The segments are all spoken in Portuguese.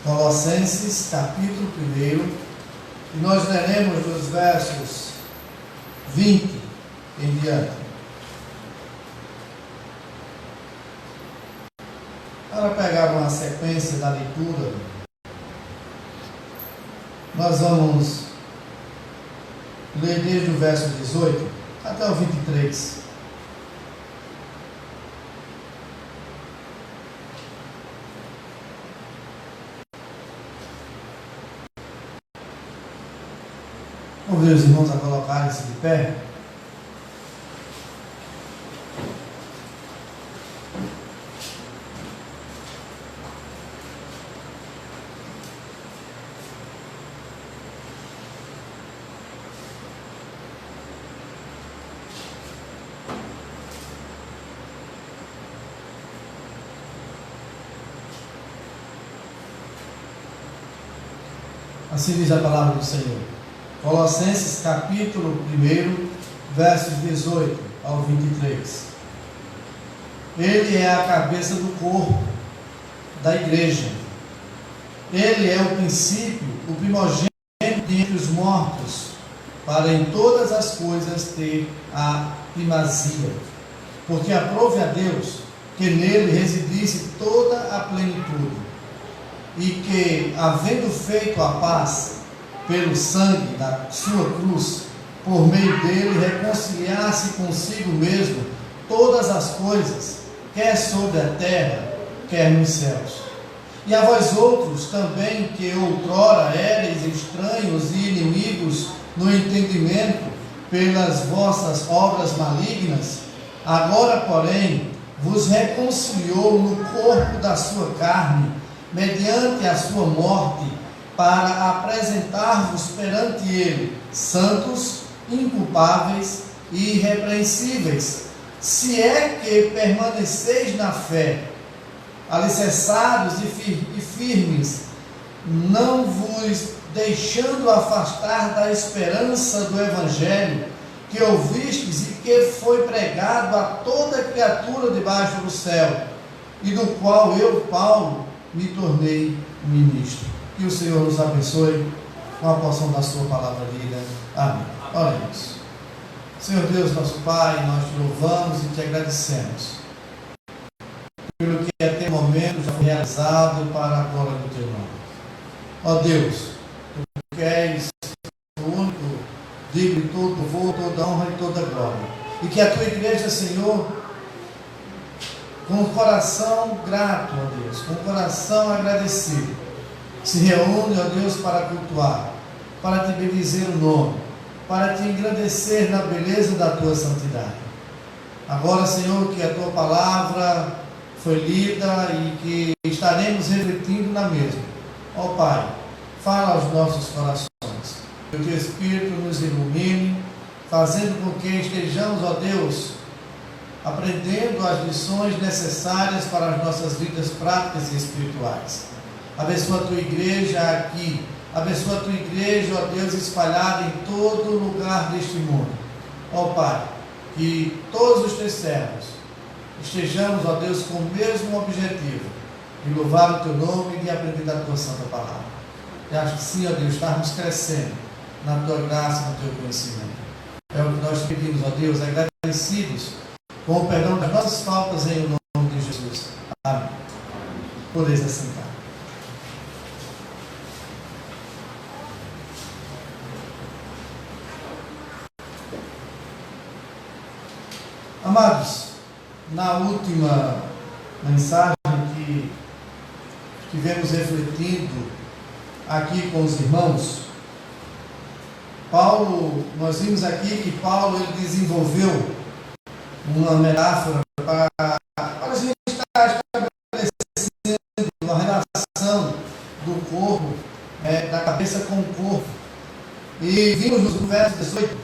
Colossenses, capítulo 1, e nós leremos dos versos 20 em diante. Para pegar uma sequência da leitura, nós vamos ler desde o verso 18 até o 23. Convido os irmãos a colocarem-se de pé. Assim diz a palavra do Senhor. Colossenses capítulo 1, versos 18 ao 23. Ele é a cabeça do corpo, da igreja. Ele é o princípio, o primogênito dentre os mortos, para em todas as coisas ter a primazia. Porque aprove a Deus que nele residisse toda a plenitude, e que, havendo feito a paz pelo sangue da sua cruz, por meio dele reconciliasse consigo mesmo todas as coisas, quer sobre a terra, quer nos céus. E a vós outros também, que outrora éreis estranhos e inimigos no entendimento pelas vossas obras malignas, agora, porém, vos reconciliou no corpo da sua carne, mediante a sua morte, para apresentar-vos perante ele santos, inculpáveis e irrepreensíveis, se é que permaneceis na fé, alicerçados e firmes, não vos deixando afastar da esperança do Evangelho que ouvistes e que foi pregado a toda criatura debaixo do céu, e do qual eu, Paulo, me tornei ministro. Que o Senhor nos abençoe com a porção da sua palavra lida. Amém. Oremos. Senhor Deus, nosso Pai, nós te louvamos e te agradecemos pelo que até o momento já foi realizado para a glória do teu nome. Ó Deus, tu que és o único, digno de todo louvor, toda honra e toda glória. E que a tua igreja, Senhor, com o coração grato, ó Deus, com o coração agradecido, se reúne, ó Deus, para cultuar, para te bendizer o nome, para te engrandecer na beleza da tua santidade. Agora, Senhor, que a tua palavra foi lida e que estaremos refletindo na mesma. Ó Pai, fala aos nossos corações, que o teu Espírito nos ilumine, fazendo com que estejamos, ó Deus, aprendendo as lições necessárias para as nossas vidas práticas e espirituais. Abençoa a tua igreja aqui, abençoa a tua igreja, ó Deus, espalhada em todo lugar deste mundo. Ó Pai, que todos os teus servos estejamos, ó Deus, com o mesmo objetivo, de louvar o teu nome e de aprender da tua santa palavra. E acho que sim, ó Deus, estarmos crescendo na tua graça e no teu conhecimento. É o que nós pedimos, ó Deus, agradecidos com o perdão das nossas faltas em nome de Jesus. Amém. Podeis assentar. Amados, na última mensagem que estivemos refletindo aqui com os irmãos, nós vimos aqui que Paulo ele desenvolveu uma metáfora para a gente estar estabelecendo a relação do corpo, da cabeça com o corpo. E vimos no verso 18,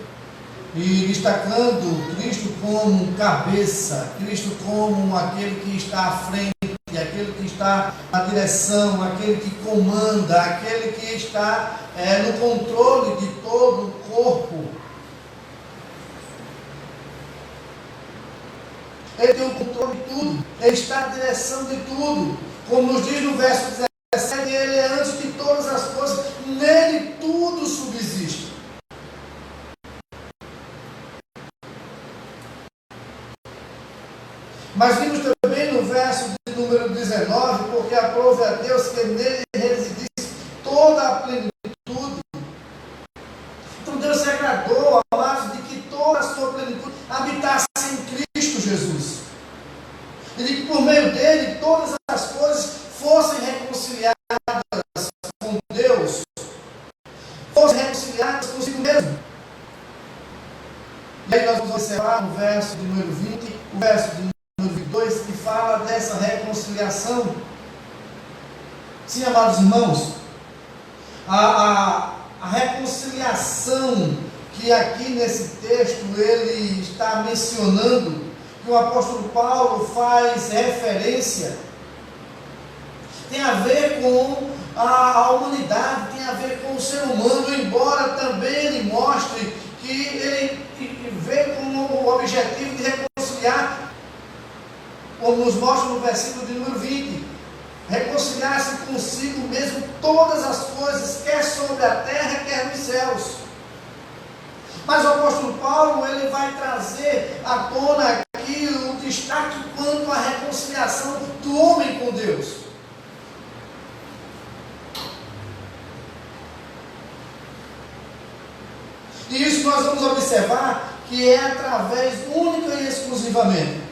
e destacando Cristo como cabeça, Cristo como aquele que está à frente, aquele que está na direção, aquele que comanda, aquele que está no controle de todo o corpo. Ele tem o controle de tudo, ele está na direção de tudo. Como nos diz no verso 17, ele é Mas vimos também no verso de número 19, porque aprove a Deus que nele residisse toda a plenitude. Então Deus se agradou, amados, de que toda a sua plenitude habitasse em Cristo Jesus. E de que por meio dele todas as coisas fossem reconciliadas com Deus, fossem reconciliadas consigo mesmo. E aí nós vamos observar no verso de número 20, o verso de número 22, que fala dessa reconciliação. Sim, amados irmãos, a reconciliação que aqui nesse texto ele está mencionando, que o apóstolo Paulo faz referência, tem a ver com a humanidade, tem a ver com o ser humano, embora também ele mostre que ele vê como o objetivo de reconciliar, como nos mostra no versículo de número 20, reconciliar-se consigo mesmo todas as coisas, quer sobre a terra, quer nos céus. Mas o apóstolo Paulo, ele vai trazer à tona aqui o destaque quanto à reconciliação do homem com Deus. E isso nós vamos observar que é através única e exclusivamente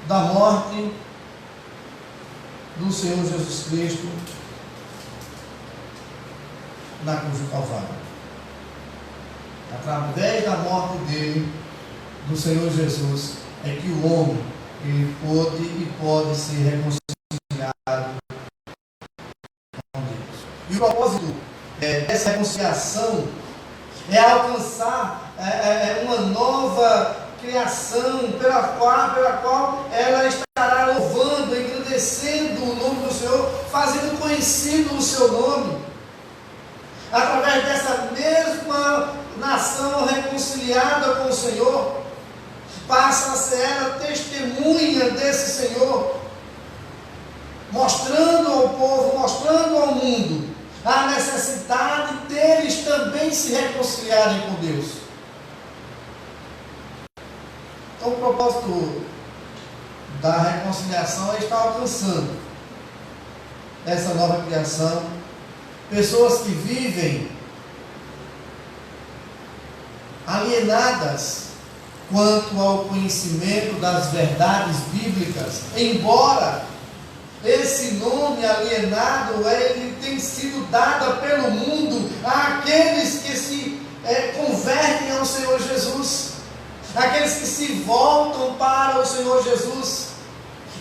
da morte do Senhor Jesus Cristo na cruz do Calvário. Através da morte dele, do Senhor Jesus, é que o homem ele pode ser reconciliado com Deus. E o propósito dessa reconciliação é alcançar uma nova criação pela qual ela estará louvando, engrandecendo o nome do Senhor, fazendo conhecido o seu nome. Através dessa mesma nação reconciliada com o Senhor, passa a ser ela testemunha desse Senhor, mostrando ao povo, mostrando ao mundo a necessidade deles também se reconciliarem com Deus. Então o propósito da reconciliação é estar alcançando essa nova criação, pessoas que vivem alienadas quanto ao conhecimento das verdades bíblicas, embora esse nome alienado ele tem sido dado pelo mundo àqueles que se convertem ao Senhor Jesus, aqueles que se voltam para o Senhor Jesus.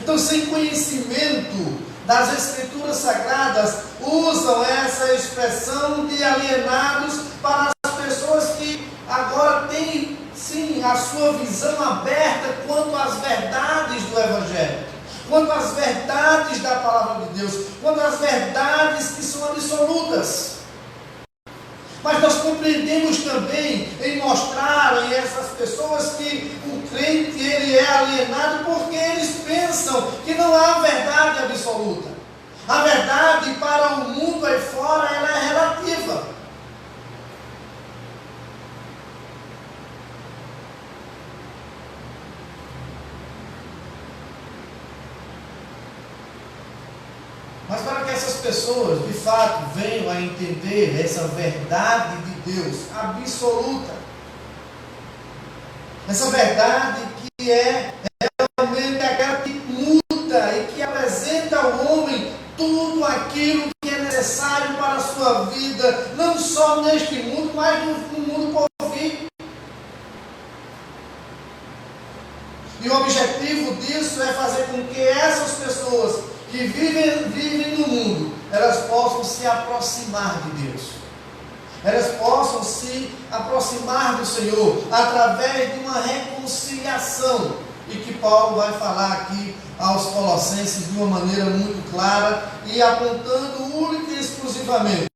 Então, sem conhecimento das Escrituras Sagradas, usam essa expressão de alienados para as pessoas que agora têm, sim, a sua visão aberta quanto às verdades do Evangelho, quanto às verdades da Palavra de Deus, quanto às verdades que são absolutas. Mas nós compreendemos também em mostrar a essas pessoas que o crente ele é alienado porque eles pensam que não há verdade absoluta. A verdade para o mundo aí fora ela é relativa. Mas para que essas pessoas, de fato, venham a entender essa verdade de Deus absoluta, essa verdade que é realmente aquela que muda e que apresenta ao homem tudo aquilo que é necessário para a sua vida, não só neste mundo, mas no mundo por vir. E o objetivo disso é fazer com que essas pessoas que vivem no mundo, elas possam se aproximar de Deus. Elas possam se aproximar do Senhor através de uma reconciliação. E que Paulo vai falar aqui aos Colossenses de uma maneira muito clara e apontando única e exclusivamente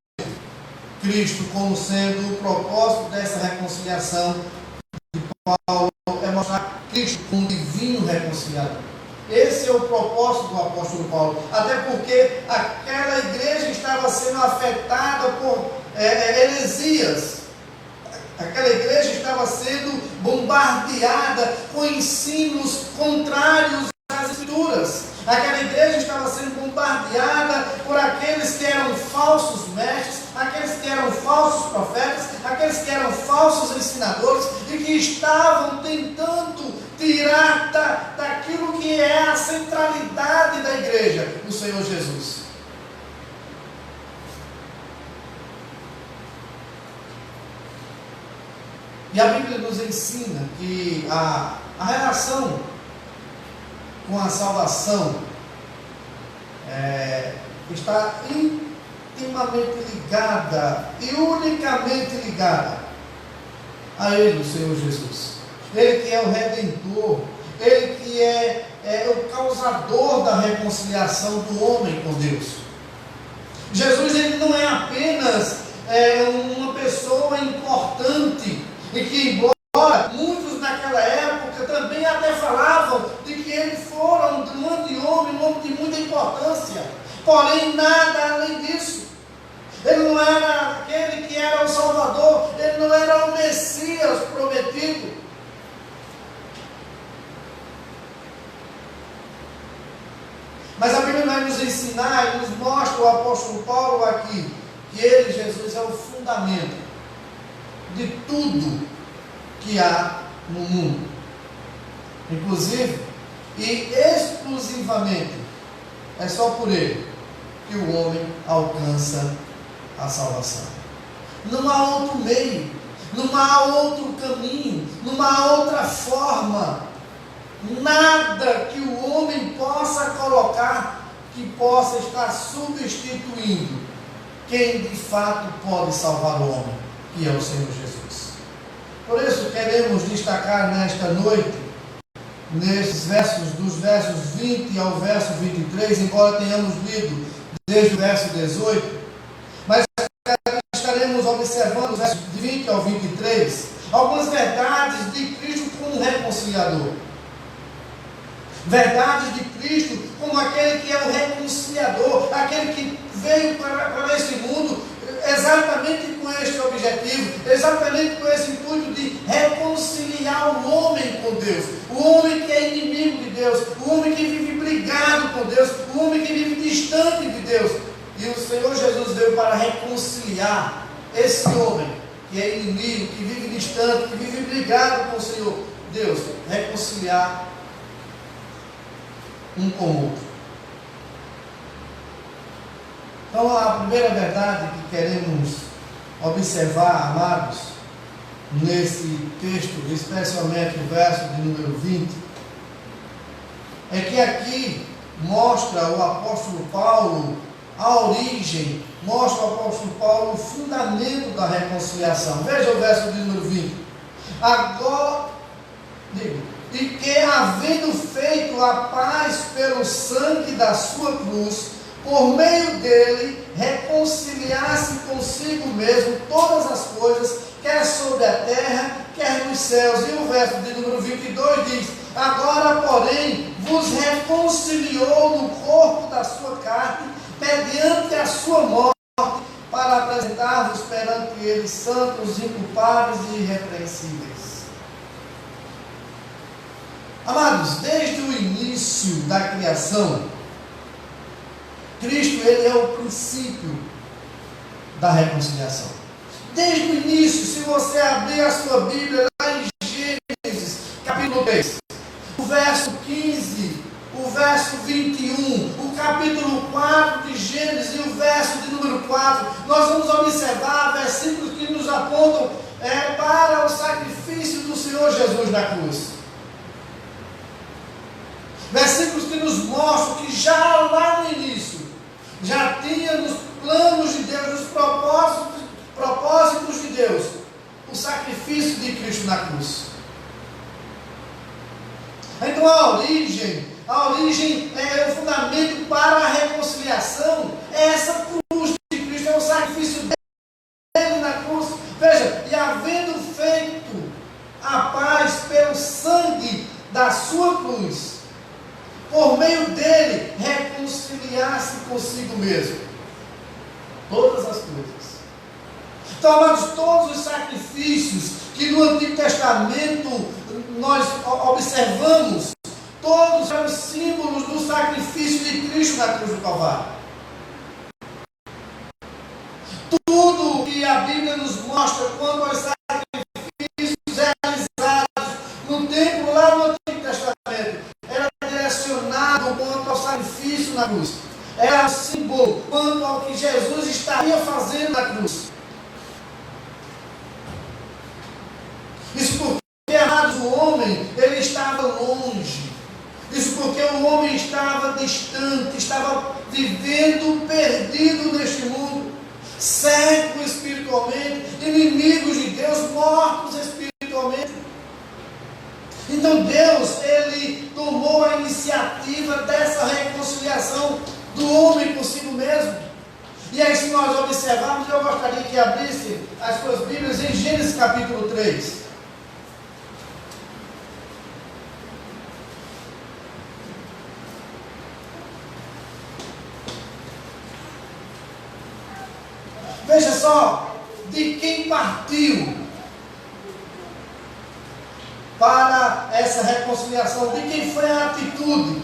Cristo como sendo o propósito dessa reconciliação. De Paulo é mostrar Cristo como divino reconciliador. Esse é o propósito do apóstolo Paulo, até porque aquela igreja estava sendo afetada por heresias, aquela igreja estava sendo bombardeada com ensinos contrários às Escrituras. Aquela igreja estava sendo bombardeada por aqueles que eram falsos mestres, aqueles que eram falsos profetas, aqueles que eram falsos ensinadores e que estavam tentando tirar daquilo que é a centralidade da igreja, o Senhor Jesus. E a Bíblia nos ensina que a relação com a salvação está intimamente ligada e unicamente ligada a Ele, o Senhor Jesus. Ele que é o Redentor, Ele que é o causador da reconciliação do homem com Deus. Jesus, ele não é apenas uma pessoa importante, e que embora muitos naquela época também até falavam de que ele fora um grande homem, um homem de muita importância, porém nada além disso. Ele não era aquele que era o Salvador, ele não era o Messias prometido. Mas a Bíblia vai nos ensinar e nos mostra o apóstolo Paulo aqui, que ele, Jesus, é o fundamento de tudo que há no mundo, inclusive e exclusivamente é só por ele que o homem alcança a salvação. Não há outro meio, não há outro caminho, não há outra forma, nada que o homem possa colocar que possa estar substituindo quem de fato pode salvar o homem, que é o Senhor Jesus. Por isso queremos destacar nesta noite, nesses versos, dos versos 20 ao verso 23, embora tenhamos lido desde o verso 18, mas estaremos observando os versos de 20 ao 23, algumas verdades de Cristo como reconciliador. Verdades de Cristo como aquele que é o reconciliador, aquele que veio para este mundo exatamente com este objetivo, exatamente com esse intuito de reconciliar o homem com Deus, o homem que é inimigo de Deus, o homem que vive brigado com Deus, o homem que vive distante de Deus. E o Senhor Jesus veio para reconciliar esse homem que é inimigo, que vive distante, que vive brigado com o Senhor Deus, reconciliar um com o outro. Então, a primeira verdade que queremos observar, amados, nesse texto, especialmente o verso de número 20, é que aqui mostra o apóstolo Paulo a origem, mostra o apóstolo Paulo o fundamento da reconciliação. Veja o verso de número 20. Agora, e que havendo feito a paz pelo sangue da sua cruz, por meio dele, reconciliasse consigo mesmo todas as coisas, quer sobre a terra, quer nos céus. E o verso de número 22 diz: agora, porém, vos reconciliou no corpo da sua carne, mediante a sua morte, para apresentar-vos perante ele santos, inculpáveis e irrepreensíveis. Amados, desde o início da criação, Cristo, ele é o princípio da reconciliação. Desde o início, se você abrir a sua Bíblia lá em Gênesis, capítulo 3, o verso 15, o verso 21, o capítulo 4 de Gênesis e o verso de número 4, nós vamos observar versículos que nos apontam para o sacrifício do Senhor Jesus na cruz. Versículos que nos mostram que já lá no início, já tinha nos planos de Deus, nos propósitos de Deus, o sacrifício de Cristo na cruz. Então a origem é o fundamento para a reconciliação, é essa cruz de Cristo, é o sacrifício dele na cruz. Veja, e havendo feito a paz pelo sangue da sua cruz, por meio dele, reconciliar-se consigo mesmo todas as coisas. Então, amados, todos os sacrifícios que no Antigo Testamento nós observamos todos os símbolos do sacrifício de Cristo na cruz do Calvário. Tudo que a Bíblia nos mostra quanto aos sacrifícios realizados no templo lá no Antigo Testamento era direcionado quanto ao sacrifício na cruz. Era um símbolo quanto ao que Jesus estaria fazendo na cruz. Isso porque, amados, o homem, ele estava longe. Isso porque o homem estava distante, estava vivendo perdido neste mundo, cego espiritualmente, inimigos de Deus, mortos espiritualmente. Então Deus, ele tomou a iniciativa dessa reconciliação do homem consigo mesmo. E aí, se nós observarmos, eu gostaria que abrisse as suas Bíblias em Gênesis capítulo 3. Veja só, de quem partiu para essa reconciliação, de quem foi a atitude.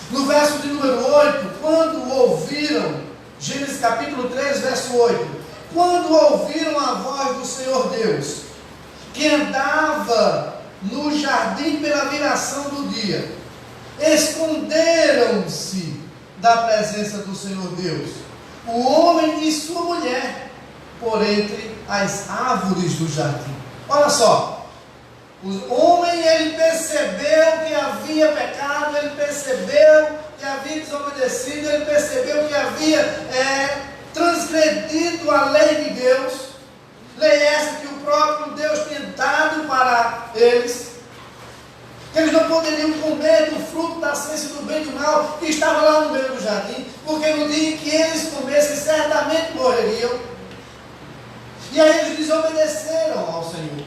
No verso de número 8, quando ouviram, Gênesis capítulo 3, verso 8, quando ouviram a voz do Senhor Deus, que andava no jardim pela viração do dia, esconderam-se da presença do Senhor Deus, o homem e sua mulher, por entre as árvores do jardim. Olha só, o homem, ele percebeu que havia pecado, ele percebeu que havia desobedecido, ele percebeu que havia transgredido a lei de Deus, lei essa que o próprio Deus tinha dado para eles. Eles não poderiam comer do fruto da ciência do bem e do mal que estava lá no meio do jardim, porque no dia que eles comessem, certamente morreriam. E aí eles desobedeceram ao Senhor.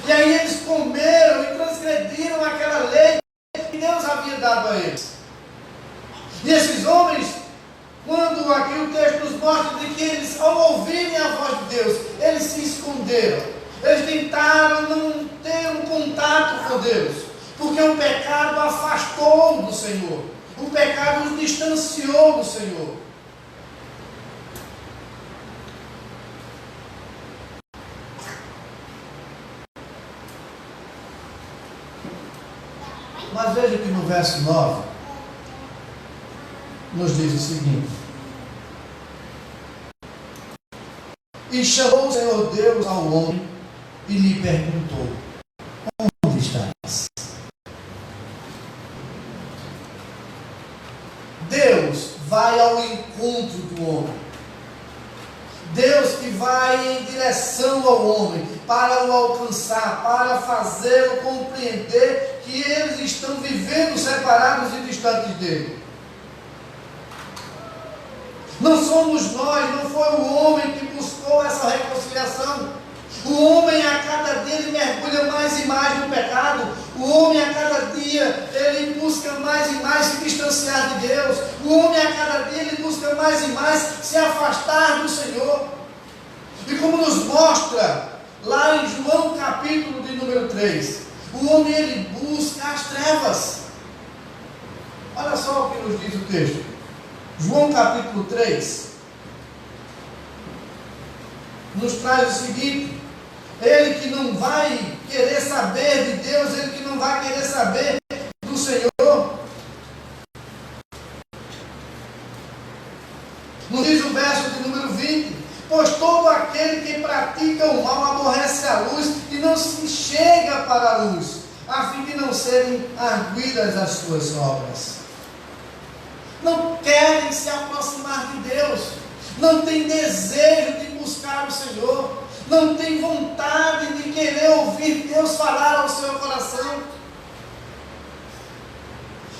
E aí eles comeram e transgrediram aquela lei que Deus havia dado a eles. E esses homens, quando aqui o texto nos mostra de que eles, ao ouvirem a voz de Deus, eles se esconderam. Eles tentaram não ter um contato com Deus. Porque o pecado afastou do Senhor. O pecado os distanciou do Senhor. Mas veja que no verso 9 nos diz o seguinte: e chamou o Senhor Deus ao homem e lhe perguntou: onde estás? Deus vai ao encontro do homem. Deus que vai em direção ao homem para o alcançar, para fazê-lo compreender que eles estão vivendo separados e distantes dele. Não somos nós, não foi o homem que buscou essa reconciliação. O homem a cada dia ele mergulha mais e mais no pecado. O homem a cada dia ele busca mais e mais se distanciar de Deus. O homem a cada dia ele busca mais e mais se afastar do Senhor. E como nos mostra lá em João capítulo de número 3, o homem ele busca as trevas. Olha só o que nos diz o texto. João capítulo 3 nos traz o seguinte: ele que não vai querer saber de Deus, ele que não vai querer saber do Senhor. Nos diz o verso de número 20: pois todo aquele que pratica o mal aborrece a luz e não se chega para a luz, a fim de não serem arguidas as suas obras. Não querem se aproximar de Deus, não têm desejo de buscar o Senhor, não tem vontade de querer ouvir Deus falar ao seu coração.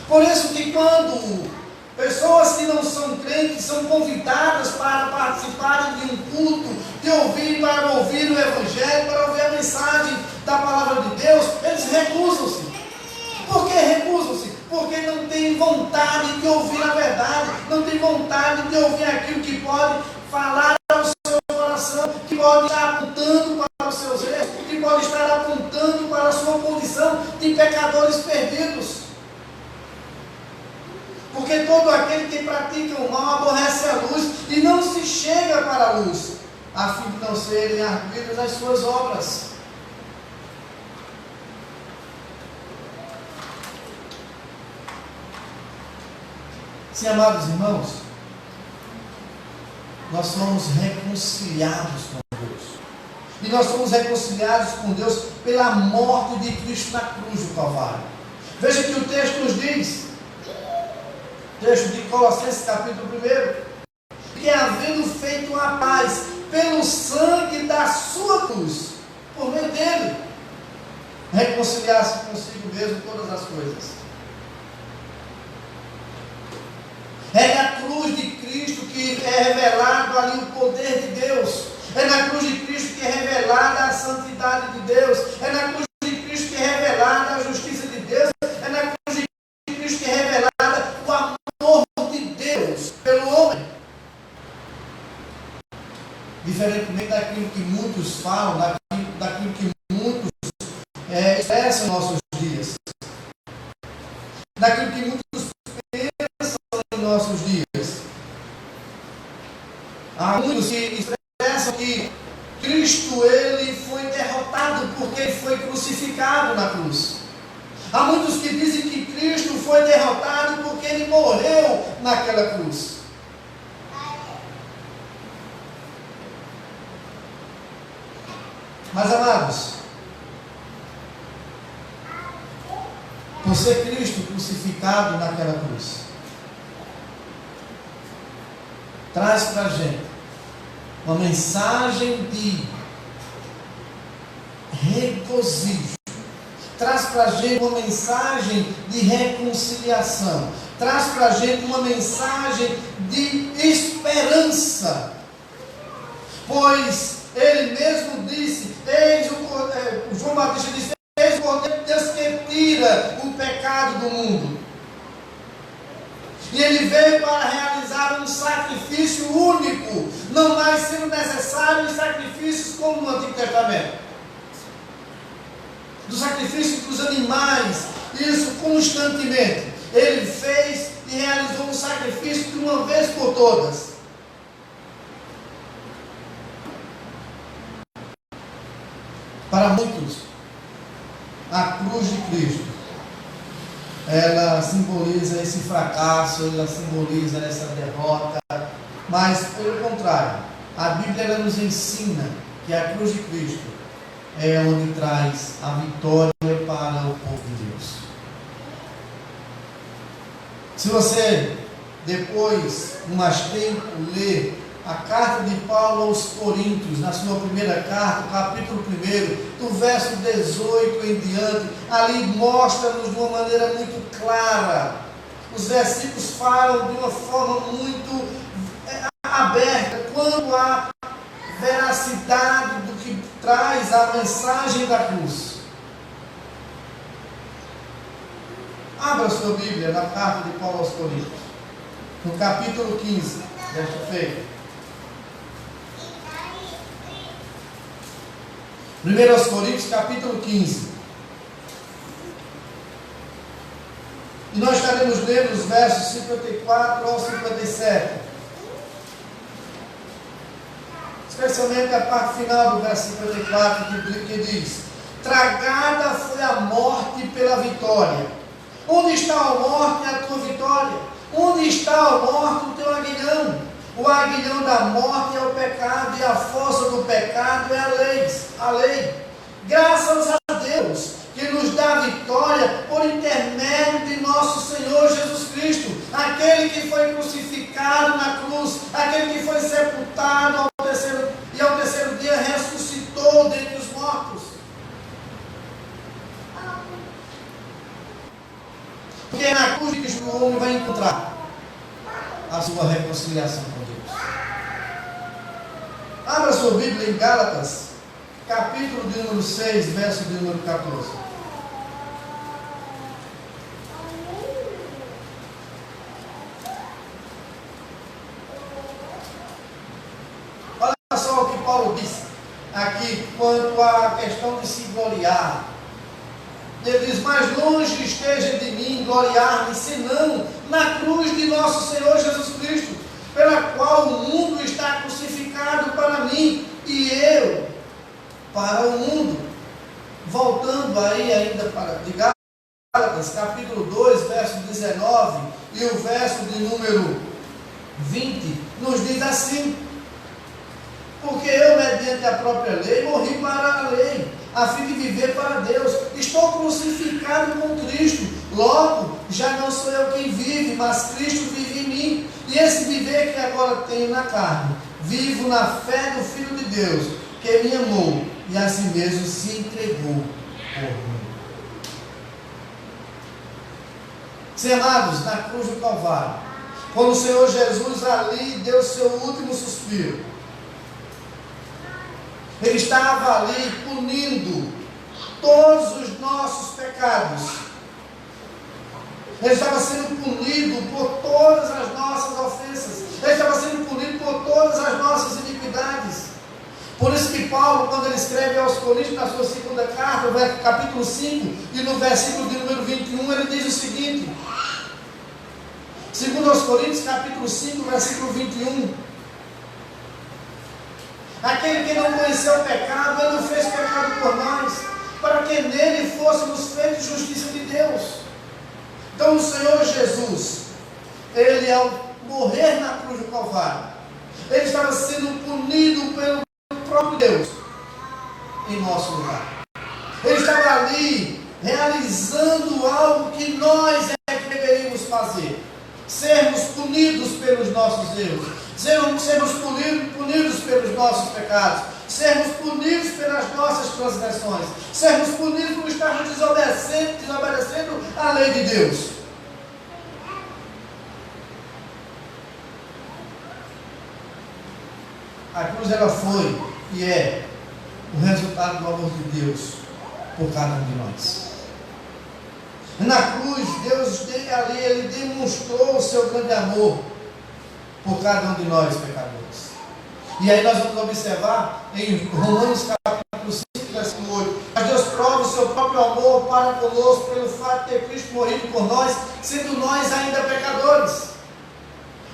Por isso que quando pessoas que não são crentes são convidadas para participarem de um culto, para ouvir o Evangelho, para ouvir a mensagem da palavra de Deus, eles recusam-se. Por que recusam-se? Porque não têm vontade de ouvir a verdade, não têm vontade de ouvir aquilo que pode falar ao seu coração. pode estar apontando para os seus erros, que pode estar apontando para a sua condição de pecadores perdidos. Porque todo aquele que pratica o mal aborrece a luz e não se chega para a luz, a fim de não serem arguidas as suas obras. Sim, amados irmãos, nós somos reconciliados com Deus. E nós somos reconciliados com Deus pela morte de Cristo na cruz do Calvário. Veja que o texto nos diz, texto de Colossenses capítulo 1, que havendo feito a paz pelo sangue da sua cruz, por meio dele, reconciliar-se consigo mesmo todas as coisas. É na cruz de Cristo que é revelado ali o poder de Deus. É na cruz de Cristo que é revelada a santidade de Deus. É na cruz de Cristo que é revelada a justiça de Deus. É na cruz de Cristo que é revelada o amor de Deus pelo homem. Diferentemente daquilo que muitos falam, daquilo que muitos expressam em nossos dias. Daquilo que muitos em nossos dias. Há muitos que expressam que Cristo ele foi derrotado porque ele foi crucificado na cruz. Há muitos que dizem que Cristo foi derrotado porque ele morreu naquela cruz. Mas amados, por ser Cristo crucificado naquela cruz, traz para a gente uma mensagem de regozijo, traz para a gente uma mensagem de reconciliação, traz para a gente uma mensagem de esperança, pois ele mesmo disse, João Batista disse, eis o Cordeiro de Deus que tira o pecado do mundo. E ele veio para realizar um sacrifício único, não mais sendo necessário sacrifícios como no Antigo Testamento. Do sacrifício dos animais, isso constantemente. Ele fez e realizou um sacrifício de uma vez por todas. Para muitos, a cruz de Cristo, ela simboliza esse fracasso, ela simboliza essa derrota, mas pelo contrário, a Bíblia ela nos ensina que a cruz de Cristo é onde traz a vitória para o povo de Deus. Se você depois, com mais tempo, ler a carta de Paulo aos Coríntios, na sua primeira carta, capítulo 1, do verso 18 em diante, ali mostra-nos de uma maneira muito clara. Os versículos falam de uma forma muito aberta quanto à veracidade do que traz a mensagem da cruz. Abra sua Bíblia na carta de Paulo aos Coríntios, no capítulo 15, desta feita. 1 Coríntios capítulo 15. E nós estaremos lendo os versos 54 ao 57. Especialmente a parte final do verso 54 que diz: tragada foi a morte pela vitória. Onde está a morte, a tua vitória? Onde está a morte, o teu aguilhão? O aguilhão da morte é o pecado, e a força do pecado é a lei. Graças a Deus, que nos dá vitória por intermédio de nosso Senhor Jesus Cristo, aquele que foi crucificado na cruz, aquele que foi sepultado ao terceiro dia ressuscitou dentre os mortos. Porque é na cruz de Cristo o homem vai encontrar a sua reconciliação com Deus. Abra sua Bíblia em Gálatas, capítulo de número 6, verso de número 14. Olha só o que Paulo disse. de se gloriar. Ele diz: mais longe esteja de mim gloriar-me, senão na cruz de nosso Senhor Jesus Cristo, pela qual o mundo está crucificado para mim e eu para o mundo. Voltando aí ainda para de Gálatas, capítulo 2, verso 19 e o verso de número 20, nos diz assim: porque eu, mediante a própria lei, morri para a lei, a fim de viver para Deus. Estou crucificado com Cristo, logo já não sou eu quem vive, mas Cristo vive em mim. E esse viver que agora tenho na carne, vivo na fé do Filho de Deus, que me amou e a si mesmo se entregou por mim. Sim, amados, na cruz do Calvário, quando o Senhor Jesus ali deu seu último suspiro, Ele estava ali punindo todos os nossos pecados. Ele estava sendo punido por todas as nossas ofensas. Ele estava sendo punido por todas as nossas iniquidades. Por isso que Paulo, quando ele escreve aos Coríntios, na sua segunda carta, capítulo 5, e no versículo de número 21, ele diz o seguinte: segundo aos Coríntios, capítulo 5, versículo 21, aquele que não conheceu o pecado, ele o fez pecado por nós, para que nele fôssemos feitos justiça de Deus. Então o Senhor Jesus, ele ao morrer na cruz do Calvário, ele estava sendo punido pelo próprio Deus em nosso lugar. Ele estava ali realizando algo que nós é que deveríamos fazer: sermos punidos pelos nossos erros, sermos punidos pelos nossos pecados, sermos punidos pelas nossas transgressões, sermos punidos por estarmos desobedecendo a lei de Deus. A cruz, ela foi e é o resultado do amor de Deus por cada um de nós. Na cruz, Deus ali, ele demonstrou o seu grande amor por cada um de nós, pecadores. E aí nós vamos observar em Romanos capítulo 5, versículo 8, mas Deus prova o seu próprio amor para conosco pelo fato de ter Cristo morrido por nós, sendo nós ainda pecadores.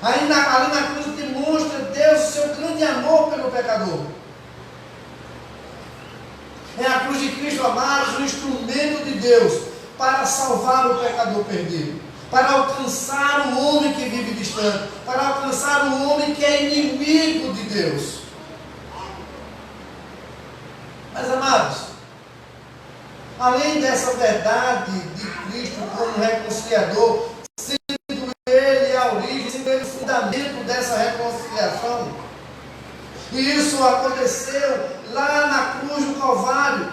Ali na cruz demonstra Deus o seu grande amor pelo pecador. É a cruz de Cristo, amados, o instrumento de Deus para salvar o pecador perdido, para alcançar o homem que vive distante, para alcançar o homem que é inimigo de Deus. Mas, amados, além dessa verdade de Cristo como reconciliador, sendo Ele a origem, sendo Ele o fundamento dessa reconciliação, e isso aconteceu lá na cruz do Calvário.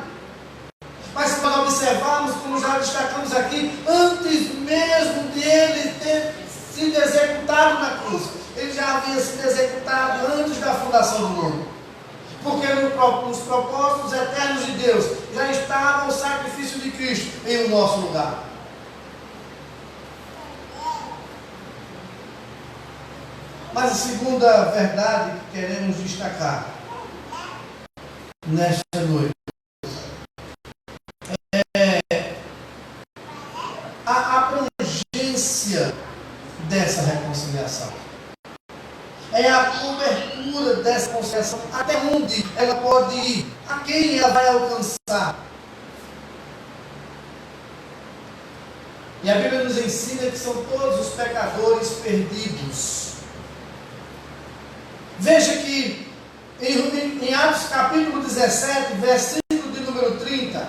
Mas se nós observarmos, como já destacamos aqui, antes mesmo de ele ter sido executado na cruz, ele já havia sido executado antes da fundação do mundo. Porque nos propósitos eternos de Deus já estava o sacrifício de Cristo em o nosso lugar. Mas a segunda verdade que queremos destacar nesta noite é a abrangência dessa reconciliação. É a cobertura dessa reconciliação. Até onde ela pode ir? A quem ela vai alcançar? E a Bíblia nos ensina que são todos os pecadores perdidos. Veja que em Atos capítulo 17, versículo de número 30,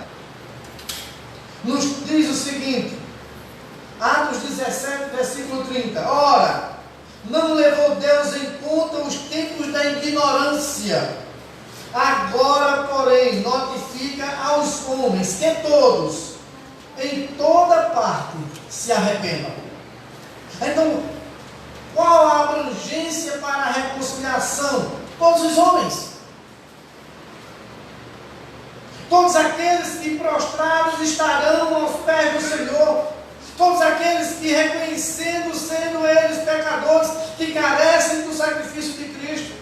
nos diz o seguinte: Atos 17, versículo 30. Ora, não levou Deus em conta os tempos da ignorância. Agora, porém, notifica aos homens que todos, em toda parte, se arrependam. Então, qual a abrangência para a reconciliação? Todos os homens. Todos aqueles que prostrados estarão aos pés do Senhor. Todos aqueles que, reconhecendo, sendo eles pecadores, que carecem do sacrifício de Cristo.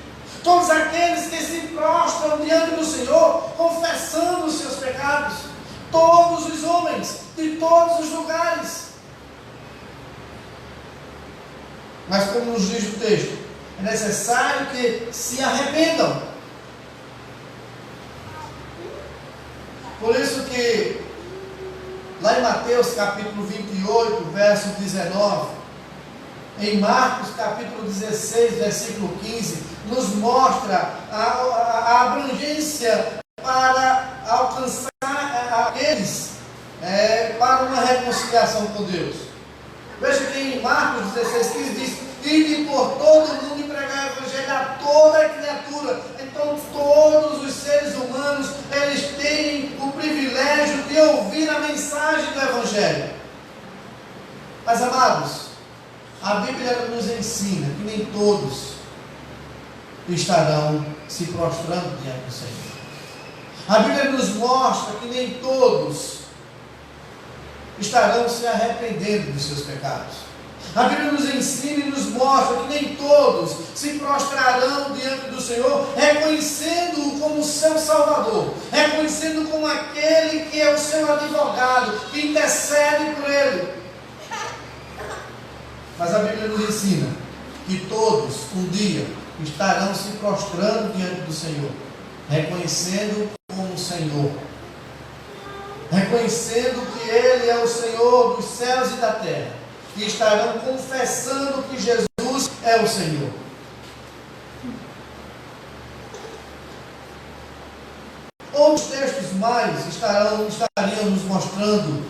Todos aqueles que se prostram diante do Senhor, confessando os seus pecados. Todos os homens, de todos os lugares. Mas como nos diz o texto, é necessário que se arrependam. Por isso que, lá em Mateus capítulo 28, verso 19, em Marcos capítulo 16, versículo 15, nos mostra a abrangência para alcançar aqueles para uma reconciliação com Deus. Veja que em Marcos 16, 15 diz: ide por todo o mundo e pregar o evangelho a toda criatura. Então todos os seres humanos, eles têm o privilégio de ouvir a mensagem do evangelho. Mas amados, a Bíblia nos ensina que nem todos estarão se prostrando diante do Senhor. A Bíblia nos mostra que nem todos estarão se arrependendo dos seus pecados. A Bíblia nos ensina e nos mostra que nem todos se prostrarão diante do Senhor, reconhecendo-o como seu Salvador, reconhecendo como aquele que é o seu advogado, que intercede por ele. Mas a Bíblia nos ensina que todos, um dia, estarão se prostrando diante do Senhor, reconhecendo como Senhor, reconhecendo que Ele é o Senhor dos céus e da terra, e estarão confessando que Jesus é o Senhor. Outros textos mais estariam nos mostrando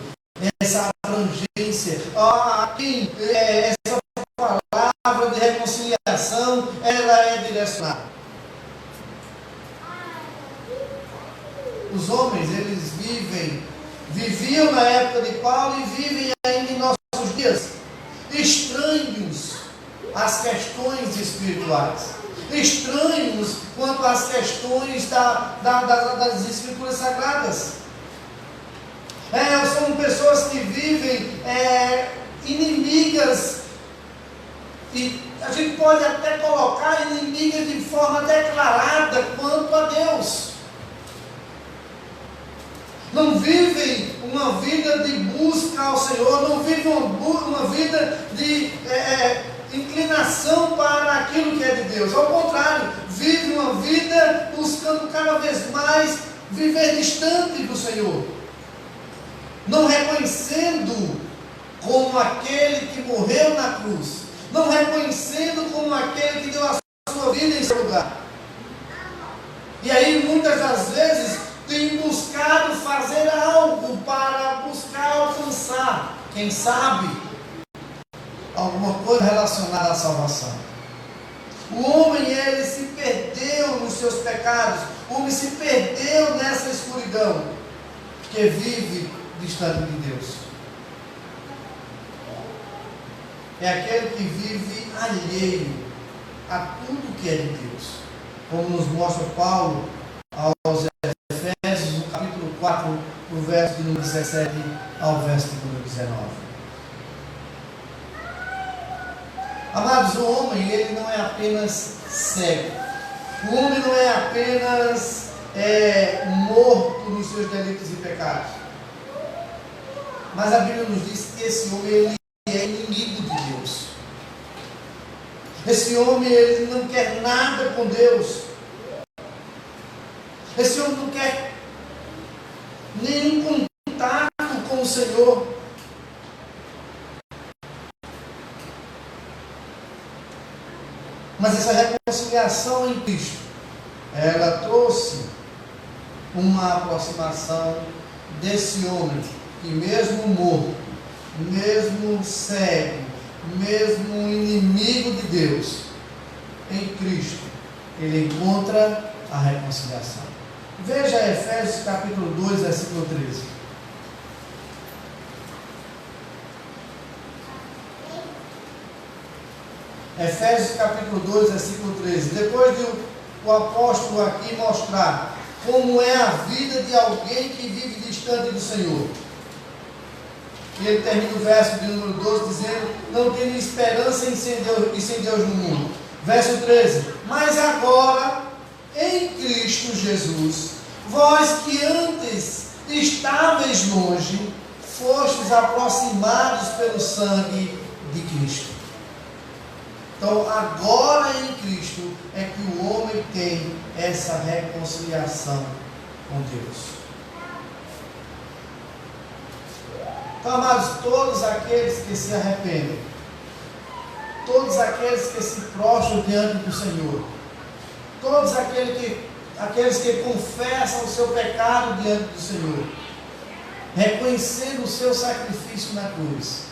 essa abrangência, essa palavra de reconciliação, ela é direcionada. Os homens, eles viviam na época de Paulo e vivem ainda em nossos dias, estranhos às questões espirituais, estranhos quanto às questões das escrituras sagradas. São pessoas que vivem inimigas, e a gente pode até colocar inimigas de forma declarada quanto a Deus. Não vivem uma vida de busca ao Senhor, não vivem uma vida de inclinação para aquilo que é de Deus. Ao contrário, vivem uma vida buscando cada vez mais viver distante do Senhor, não reconhecendo como aquele que morreu na cruz, não reconhecendo como aquele que deu a sua vida em seu lugar. E aí muitas das vezes tem buscado fazer algo para buscar alcançar, quem sabe, alguma coisa relacionada à salvação. O homem, ele se perdeu nos seus pecados, o homem se perdeu nessa escuridão, que vive distante de Deus. É aquele que vive alheio a tudo que é de Deus, como nos mostra Paulo aos Efésios, no capítulo 4, no verso de número 17 ao verso de número 19. Amados, o homem, ele não é apenas cego, o homem não é apenas morto nos seus delitos e pecados, mas a Bíblia nos diz que esse homem, ele é inimigo de Deus. Esse homem, ele não quer nada com Deus. Esse homem não quer nenhum contato com o Senhor. Mas essa reconciliação em Cristo, ela trouxe uma aproximação desse homem que, mesmo morto, mesmo cego, mesmo inimigo de Deus, em Cristo, ele encontra a reconciliação. Veja Efésios capítulo 2, versículo 13. Efésios capítulo 2, versículo 13. Depois de o apóstolo aqui mostrar como é a vida de alguém que vive distante do Senhor, e ele termina o verso de número 12 dizendo: não tenho esperança em sem Deus no mundo. Verso 13: Mas agora, em Cristo Jesus, vós que antes estáveis longe, fostes aproximados pelo sangue de Cristo. Então, agora em Cristo é que o homem tem essa reconciliação com Deus. Então, amados, todos aqueles que se arrependem, todos aqueles que se prostram diante do Senhor, todos aqueles que confessam o seu pecado diante do Senhor, reconhecendo o seu sacrifício na cruz,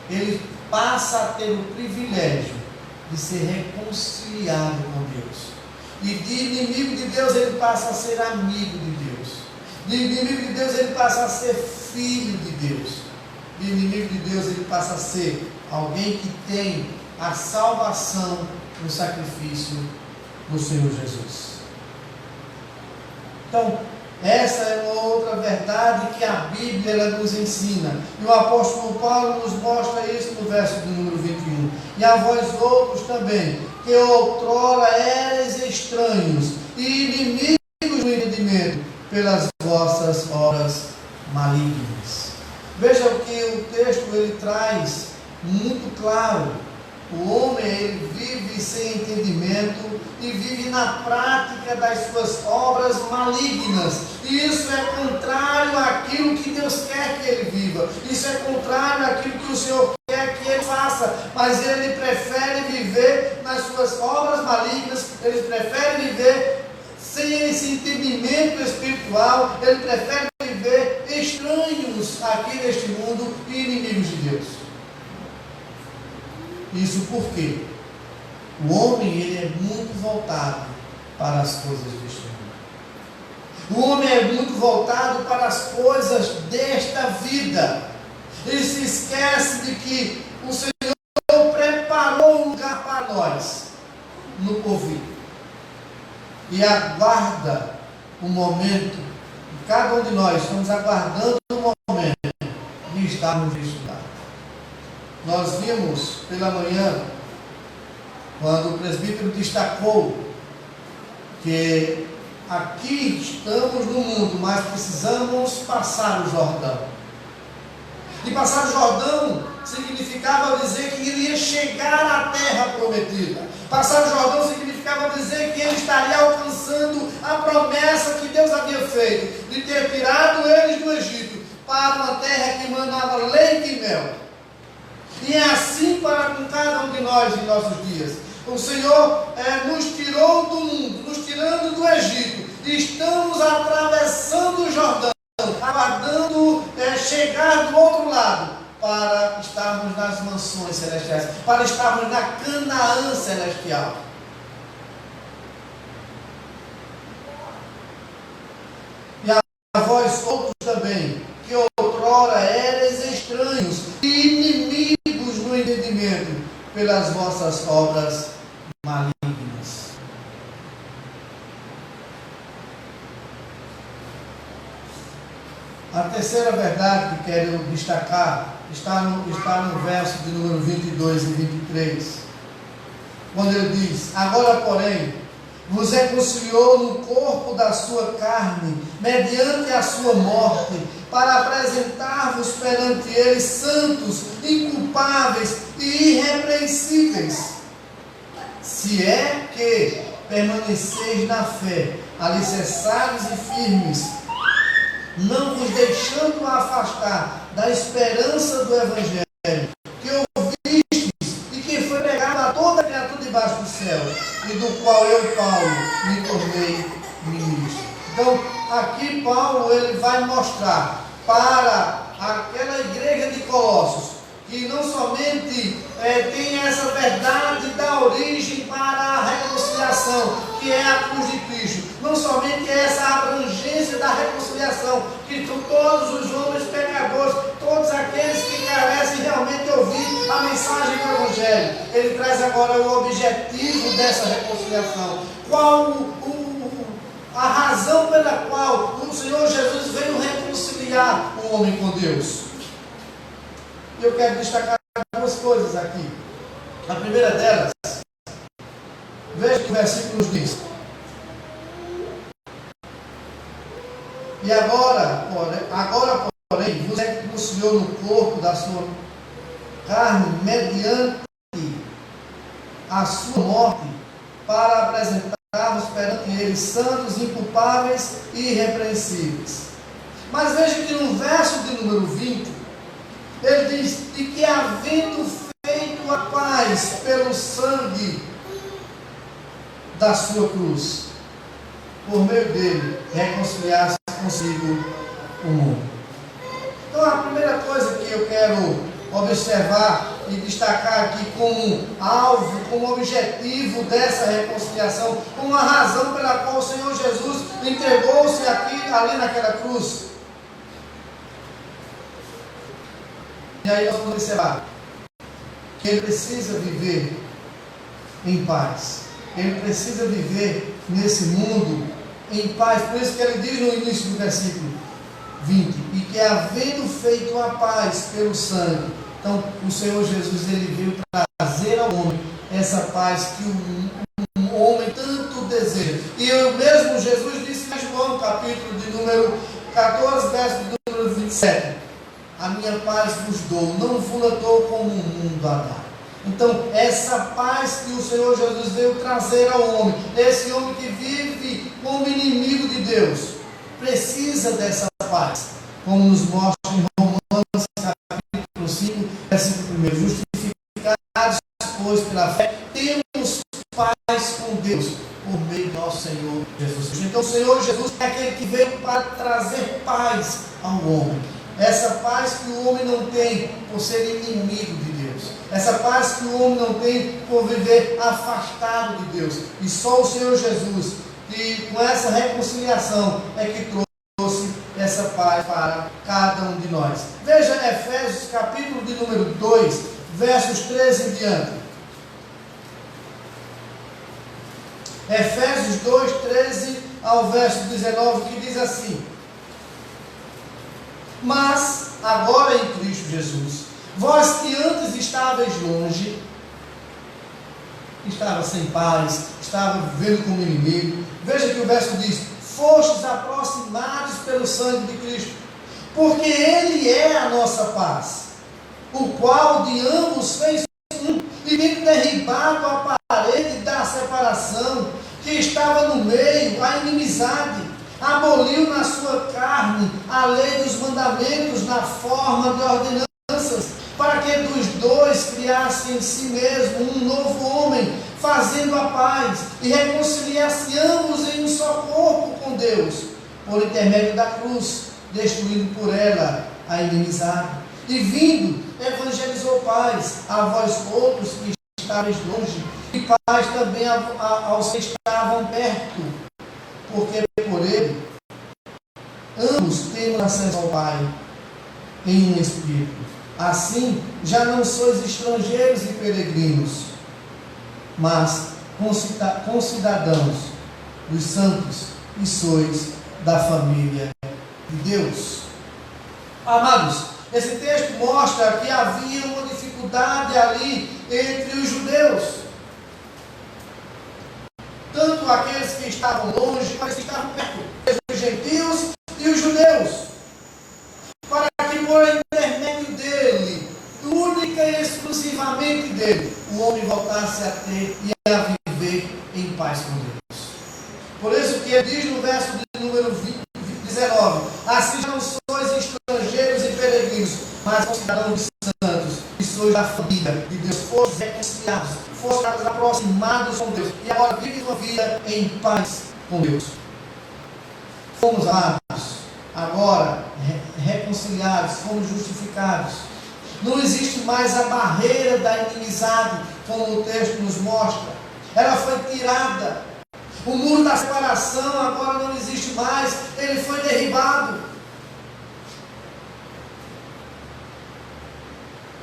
ele passa a ter o privilégio de ser reconciliado com Deus. E de inimigo de Deus ele passa a ser amigo de Deus. De inimigo de Deus ele passa a ser filho de Deus. De inimigo de Deus ele passa a ser alguém que tem a salvação no sacrifício do Senhor Jesus. Então, essa é uma outra verdade que a Bíblia ela nos ensina. E o apóstolo Paulo nos mostra isso no verso de número 21. E a vós outros também, que outrora erais estranhos e inimigos do entendimento pelas vossas obras malignas. Veja o que o texto ele traz muito claro. O homem ele vive sem entendimento e vive na prática das suas obras malignas. E isso é contrário àquilo que Deus quer que ele viva. Isso é contrário àquilo que o Senhor quer que ele faça. Mas ele prefere viver nas suas obras malignas. Ele prefere viver sem esse entendimento espiritual. Ele prefere viver estranhos aqui neste mundo e inimigos de Deus. Isso porque o homem ele é muito voltado para as coisas deste mundo. O homem é muito voltado para as coisas desta vida. Ele se esquece de que o Senhor preparou um lugar para nós no porvir. E aguarda o momento, cada um de nós estamos aguardando o momento de estarmos neste lugar. Nós vimos pela manhã, quando o presbítero destacou que aqui estamos no mundo, mas precisamos passar o Jordão. E passar o Jordão significava dizer que ele ia chegar à terra prometida. Passar o Jordão significava dizer que ele estaria alcançando a promessa que Deus havia feito, de ter tirado eles do Egito para uma terra que manava leite e mel. E é assim para com cada um de nós em nossos dias. O Senhor nos tirou do mundo, nos tirando do Egito. E estamos atravessando o Jordão, aguardando chegar do outro lado, para estarmos nas mansões celestiais, para estarmos na Canaã celestial. E a vós outros também, que outrora erais estranhos e inimigos no entendimento pelas vossas obras malignas. A terceira verdade que quero destacar está no verso de número 22 e 23, quando ele diz: agora porém vos reconciliou no corpo da sua carne, mediante a sua morte, para apresentar-vos perante ele santos, inculpáveis e irrepreensíveis, se é que permaneceis na fé, alicerçados e firmes, não vos deixando afastar da esperança do Evangelho, que ouvistes e que foi pregado a toda criatura debaixo do céu, e do qual eu, Paulo, me tornei ministro. Então, aqui Paulo ele vai mostrar para aquela igreja de Colossos que não somente tem essa verdade da origem para a reconciliação, que é a cruz de Cristo, não somente essa abrangência da reconciliação, que todos os homens pecadores, todos aqueles que carecem realmente ouvir a mensagem do Evangelho, ele traz agora o objetivo dessa reconciliação. Qual a razão pela qual o Senhor Jesus veio reconciliar o homem com Deus? Eu quero destacar duas coisas aqui. A primeira delas Veja que o versículo nos diz. E agora, porém, vos reconciliou no corpo da sua carne, mediante a sua morte, para apresentar-vos perante ele santos, inculpáveis e irrepreensíveis. Mas veja que no verso de número 20, ele diz: de que havendo feito a paz pelo sangue da sua cruz, por meio dele, reconciliar-se consigo o mundo. Então a primeira coisa que eu quero observar e destacar aqui como alvo, como objetivo dessa reconciliação, como a razão pela qual o Senhor Jesus entregou-se ali naquela cruz. E aí nós vamos observar que ele precisa viver em paz. Ele precisa viver nesse mundo em paz. Por isso que ele diz no início do versículo 20, e que havendo feito a paz pelo sangue. Então o Senhor Jesus, ele veio trazer ao homem essa paz que o homem tanto deseja. E o mesmo Jesus disse em João, capítulo de número 14, verso de número 27, a minha paz vos dou, não vos dou como o mundo a dá. Então, essa paz que o Senhor Jesus veio trazer ao homem, esse homem que vive como inimigo de Deus, precisa dessa paz, como nos mostra em Romanos capítulo 5, versículo 1. Justificados, pois, pela fé, temos paz com Deus, por meio do nosso Senhor Jesus Cristo. Então, o Senhor Jesus é aquele que veio para trazer paz ao homem. Essa paz que o homem não tem por ser inimigo de Deus. Essa paz que o homem não tem por viver afastado de Deus. E só o Senhor Jesus, que com essa reconciliação, é que trouxe essa paz para cada um de nós. Veja Efésios capítulo de número 2, versos 13 em diante. Efésios 2, 13 ao verso 19, que diz assim: mas agora em Cristo Jesus, vós que antes estáveis longe, estava sem paz, estava vivendo como inimigo. Veja que o verso diz: fostes aproximados pelo sangue de Cristo, porque Ele é a nossa paz, o qual de ambos fez um, e tendo derribado a parede da separação que estava no meio, a inimizade, aboliu na sua carne a lei dos mandamentos na forma de ordenanças, para que dos dois criasse em si mesmo um novo homem, fazendo a paz, e reconciliasse ambos em um só corpo com Deus, por intermédio da cruz, destruindo por ela a inimizade. E vindo, evangelizou paz a vós outros que estáveis longe, e paz também aos que estavam perto, porque por ele ambos temos acesso ao Pai em um Espírito. Assim, já não sois estrangeiros e peregrinos, mas concidadãos dos santos, e sois da família de Deus. Amados, esse texto mostra que havia uma dificuldade ali entre os judeus, tanto aqueles que estavam longe, como aqueles que estavam perto, os gentios e os judeus, para que por intermédio dele, única e exclusivamente dele, o homem voltasse a ter e a viver em paz com Deus. Por isso que ele diz no verso de número 19: assim não sois estrangeiros e peregrinos, mas concidadãos dos santos, e sois da família de Deus, fostes reconciliados, fostes aproximados com Deus, e agora vivem uma vida em paz com Deus. Fomos amados, agora reconciliados, fomos justificados. Não existe mais a barreira da inimizade, como o texto nos mostra. Ela foi tirada. O muro da separação agora não existe mais, ele foi derribado.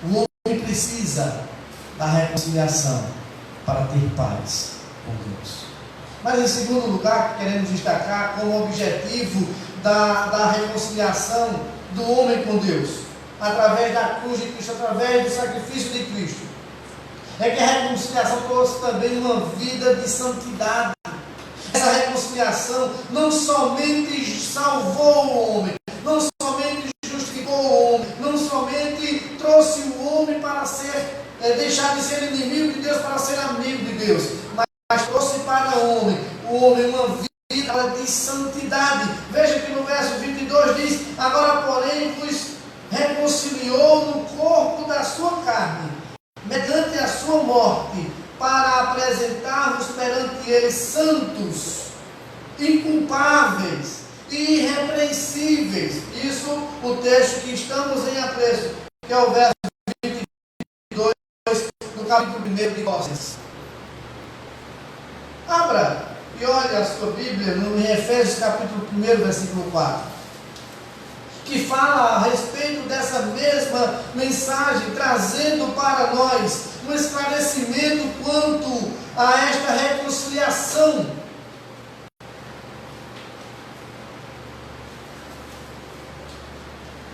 O homem precisa da reconciliação para ter paz com Deus. Mas em segundo lugar, queremos destacar como objetivo da reconciliação do homem com Deus, através da cruz de Cristo, através do sacrifício de Cristo, é que a reconciliação trouxe também uma vida de santidade. Essa reconciliação não somente salvou o homem, não somente justificou o homem, não somente trouxe o homem para deixar de ser inimigo de Deus para ser amigo de Deus, mas trouxe para o homem uma vida de santidade. Veja que no verso 22 diz: agora porém vos reconciliou no corpo da sua carne, mediante a sua morte, para apresentar-vos perante ele santos, inculpáveis e irrepreensíveis. Isso o texto que estamos em apreço, que é o verso 22 do capítulo 1 de Colossenses. Abra e olhe a sua Bíblia em Efésios capítulo 1, versículo 4, que fala a respeito dessa mesma mensagem, trazendo para nós um esclarecimento quanto a esta reconciliação.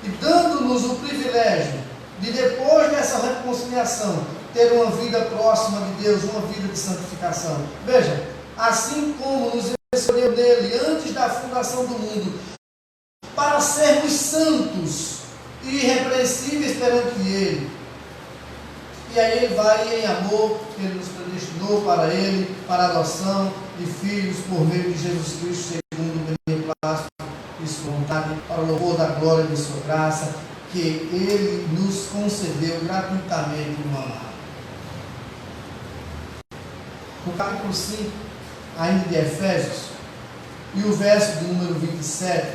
E dando-nos o privilégio de, depois dessa reconciliação, ter uma vida próxima de Deus, uma vida de santificação. Veja, assim como nos escolheu nele antes da fundação do mundo, para sermos santos e irrepreensíveis perante ele. E aí ele vai em amor, ele nos predestinou para ele, para a adoção de filhos por meio de Jesus Cristo, segundo o beneplácito de sua vontade, para o louvor da glória de sua graça, que ele nos concedeu gratuitamente no amado. No capítulo 5, ainda de Efésios, e o verso de número 27,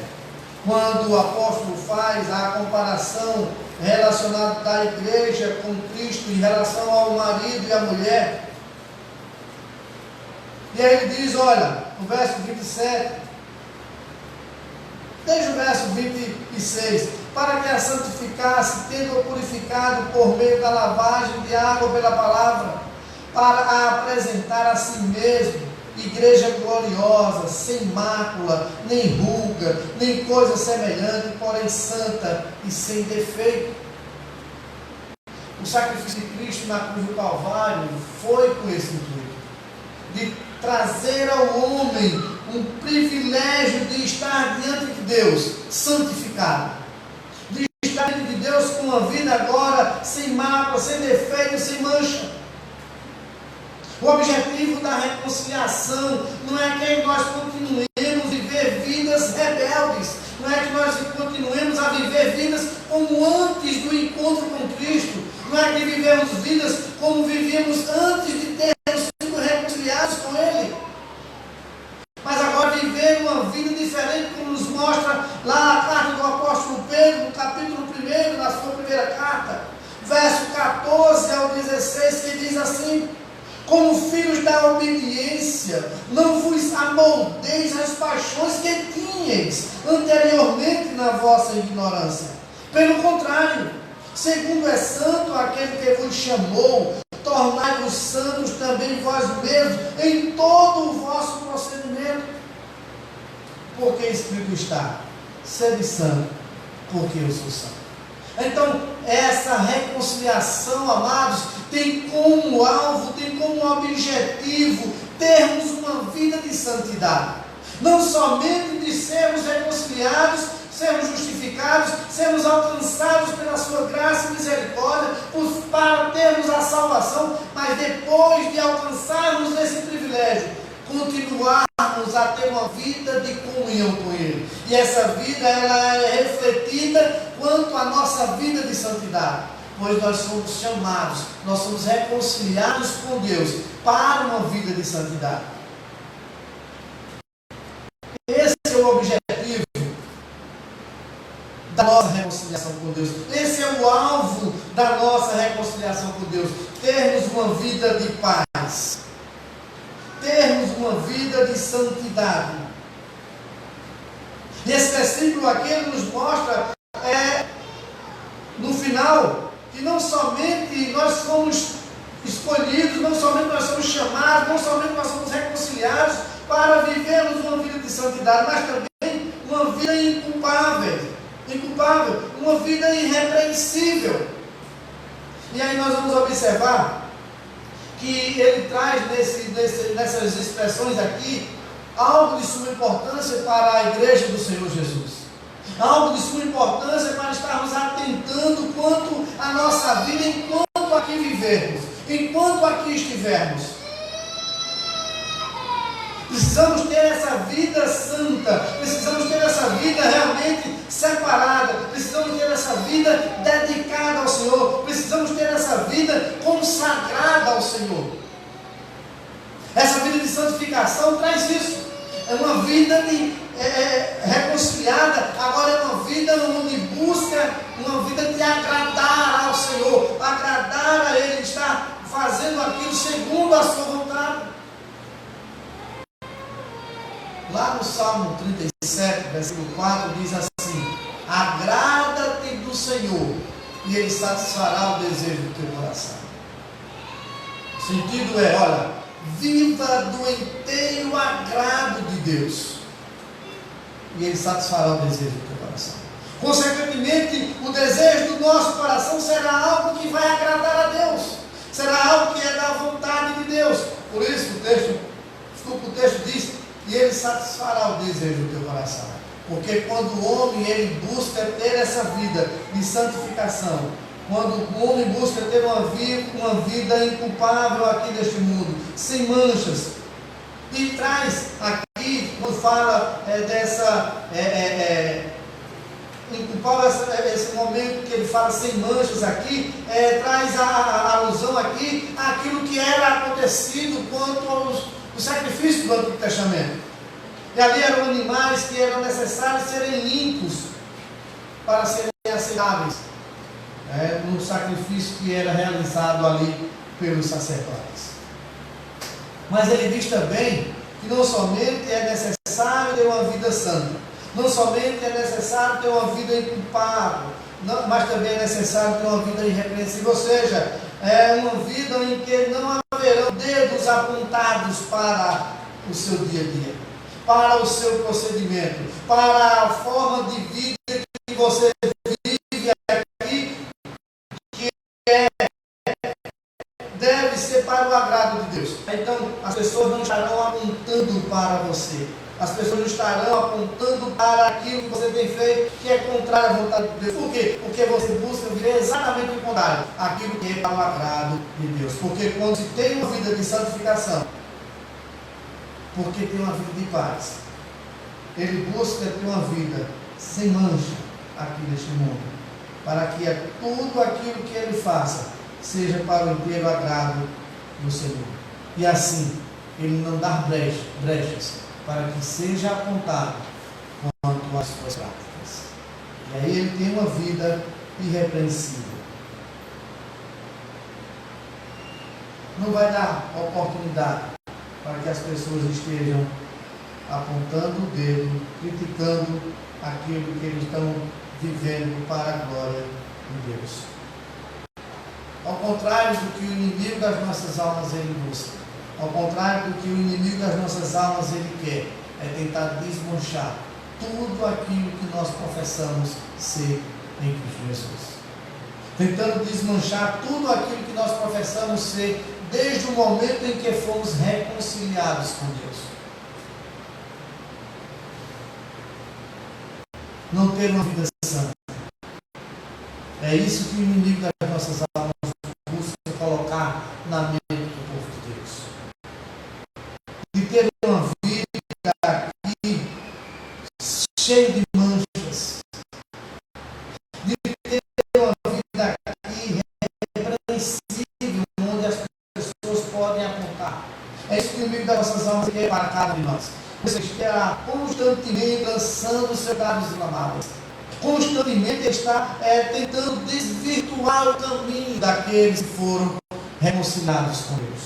quando o apóstolo faz a comparação relacionada da igreja com Cristo em relação ao marido e à mulher, e aí ele diz, olha, no verso 27, desde o verso 26, para que a santificasse, tendo-a purificado por meio da lavagem de água pela palavra, para a apresentar a si mesmo, igreja gloriosa, sem mácula, nem ruga, nem coisa semelhante, porém santa e sem defeito. O sacrifício de Cristo na cruz do Calvário foi com esse intuito, de trazer ao homem um privilégio de estar diante de Deus, santificado, de estar diante de Deus com uma vida agora sem mácula, sem defeito, sem mancha. O objetivo da reconciliação não é que nós continuemos a viver vidas rebeldes, não é que nós continuemos a viver vidas como antes do encontro com Cristo, não é que vivemos vidas como vivíamos antes de termos sido reconciliados com Ele, mas agora viver uma vida diferente, como nos mostra lá a carta do apóstolo Pedro, no capítulo 1, na sua primeira carta, verso 14 ao 16, que diz assim: como filhos da obediência, não vos amoldeis às paixões que tinhais anteriormente na vossa ignorância. Pelo contrário, segundo é santo aquele que vos chamou, tornai-vos santos também vós mesmos em todo o vosso procedimento. Porque escrito está: sede santo, porque eu sou santo. Então, essa reconciliação, amados, tem como alvo, tem como objetivo termos uma vida de santidade. Não somente de sermos reconciliados, sermos justificados, sermos alcançados pela sua graça e misericórdia, para termos a salvação, mas depois de alcançarmos esse privilégio, continuarmos a ter uma vida de comunhão com Ele. E essa vida, ela é refletida quanto à nossa vida de santidade, pois nós somos chamados, nós somos reconciliados com Deus para uma vida de santidade. Esse é o objetivo da nossa reconciliação com Deus. Esse é o alvo da nossa reconciliação com Deus. Termos uma vida de paz, termos uma vida de santidade. E esse versículo aqui nos mostra, no final, que não somente nós fomos escolhidos, não somente nós somos chamados, não somente nós somos reconciliados para vivermos uma vida de santidade, mas também uma vida inculpável, uma vida irrepreensível. E aí nós vamos observar que ele traz nessas expressões aqui algo de suma importância para a igreja do Senhor Jesus. Algo de suma importância para estarmos atentando quanto à nossa vida enquanto aqui vivermos, enquanto aqui estivermos. Precisamos ter essa vida santa, precisamos ter essa vida realmente separada, precisamos ter essa vida dedicada ao Senhor, precisamos ter essa vida consagrada ao Senhor. Essa vida de santificação traz isso. É uma vida reconciliada, agora é uma vida onde busca uma vida de agradar ao Senhor, agradar a Ele, estar fazendo aquilo segundo a sua vontade. Lá no Salmo 37, versículo 4, diz assim: agrada-te do Senhor, e Ele satisfará o desejo do teu coração. O sentido é, olha, viva do inteiro agrado de Deus, e Ele satisfará o desejo do teu coração. Consequentemente, o desejo do nosso coração será algo que vai agradar a Deus, será algo que é da vontade de Deus. Por isso o texto diz: e Ele satisfará o desejo do teu coração. Porque quando o homem ele busca ter essa vida de santificação, quando o homem busca ter uma vida inculpável aqui neste mundo, sem manchas, e traz aqui, quando fala inculpável, esse momento que ele fala sem manchas aqui, traz a alusão aqui àquilo que era acontecido quanto aos o sacrifício do Antigo Testamento. E ali eram animais que eram necessários serem limpos para serem aceitáveis no sacrifício que era realizado ali pelos sacerdotes. Mas ele diz também que não somente é necessário ter uma vida santa, não somente é necessário ter uma vida inculpável, mas também é necessário ter uma vida irrepreensível, ou seja, é uma vida em que não haverão dedos apontados para o seu dia a dia, para o seu procedimento, para a forma de vida que você vive aqui, que deve ser para o agrado de Deus. Então, as pessoas não estarão apontando para você, as pessoas não estarão apontando para aquilo que você tem feito, que é contrário à vontade de Deus. Por quê? Porque você busca viver exatamente o contrário, aquilo que é para o agrado de Deus. Porque quando se tem uma vida de santificação, porque tem uma vida de paz, ele busca ter uma vida sem mancha aqui neste mundo, para que tudo aquilo que ele faça seja para o inteiro agrado do Senhor. E assim, ele não dar brechas para que seja apontado quanto às suas práticas. E aí ele tem uma vida irrepreensível. Não vai dar oportunidade para que as pessoas estejam apontando o dedo, criticando aquilo que eles estão vivendo para a glória de Deus. Ao contrário do que o inimigo das nossas almas ele busca, ao contrário do que o inimigo das nossas almas ele quer, é tentar desmanchar tudo aquilo que nós professamos ser em Cristo Jesus. Tentando desmanchar tudo aquilo que nós professamos ser desde o momento em que fomos reconciliados com Deus. Não ter uma vida santa. É isso que o inimigo das nossas almas busca colocar na mente do povo de Deus. De ter uma vida aqui cheia de manchas. De ter uma vida aqui repreensível, onde as pessoas podem apontar. É isso que o inimigo das nossas almas quer para cada um de nós. Você estará constantemente lançando seus dados inflamáveis. Constantemente está tentando desvirtuar o caminho daqueles que foram reconciliados com Deus.